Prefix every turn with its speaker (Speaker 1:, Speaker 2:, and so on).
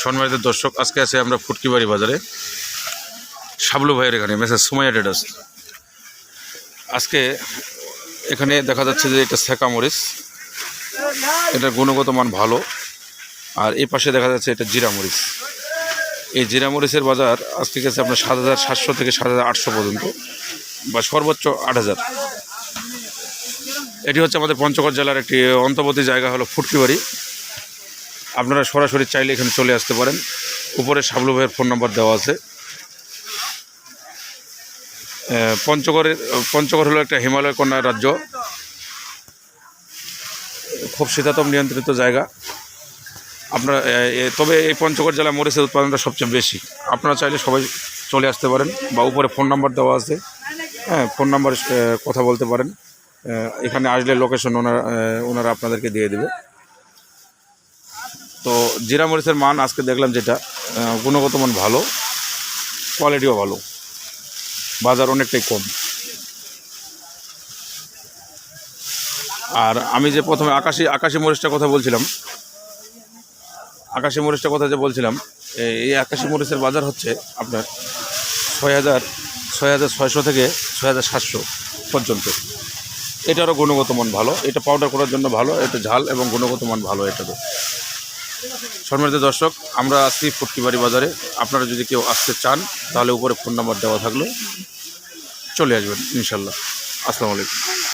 Speaker 1: সম্মানিত দর্শক, আজকে আছে আমরা ফুটকিবাড়ি বাজারে শাবলু ভাইয়ের এখানে মেসেজ সুমাইয়া ট্রেডার্স। আজকে এখানে দেখা যাচ্ছে যে এটা সেকা মরিচ, এটার গুণগত মান ভালো। আর এই পাশে দেখা যাচ্ছে এটা জিরা মরিচ। এই জিরা মরিচের বাজার আজকে গেছে আপনার 7,700 থেকে 7,800 পর্যন্ত, বা সর্বোচ্চ 8,000। এটি হচ্ছে আমাদের পঞ্চগড় জেলার একটি অন্তর্বর্তী জায়গা, হলো ফুটকিবাড়ি। আপনারা সরাসরি চাইলে এখানে চলে আসতে পারেন। উপরে শাবলু ভাইয়ের ফোন নাম্বার দেওয়া আছে। পঞ্চগড় হলো একটা হিমালয় কন্যা রাজ্য, খুব শীতাতপ নিয়ন্ত্রিত জায়গা। আপনারা তবে এই পঞ্চগড় জেলায় মরিচের উৎপাদনটা সবচেয়ে বেশি। আপনারা চাইলে সবাই চলে আসতে পারেন, বা উপরে ফোন নাম্বার দেওয়া আছে, হ্যাঁ, ফোন নাম্বারে কথা বলতে পারেন। এখানে আসলে লোকেশন ওনারা আপনাদেরকে দিয়ে দেবে। তো জিরা মরিচের মান আজকে দেখলাম যেটা গুণগত মান ভালো, কোয়ালিটিও ভালো, বাজার অনেকটাই কম। আর আমি যে প্রথমে আকাশি মরিচটার কথা বলছিলাম, এই আকাশি মরিচের বাজার হচ্ছে আপনার 6,600 থেকে 6,700 পর্যন্ত। এটারও গুণগত মান ভালো, এটা পাউডার করার জন্য ভালো, এটা ঝাল এবং গুণগত মান ভালো এটারও। সম্মানিত দর্শক, আমরা আছি ফুটকিবাড়ি বাজারে। আপনারা যদি কেউ আসতে চান তাহলে উপরে ফোন নাম্বার দেওয়া থাকলে চলে আসবেন ইনশাল্লাহ। আসসালামু আলাইকুম।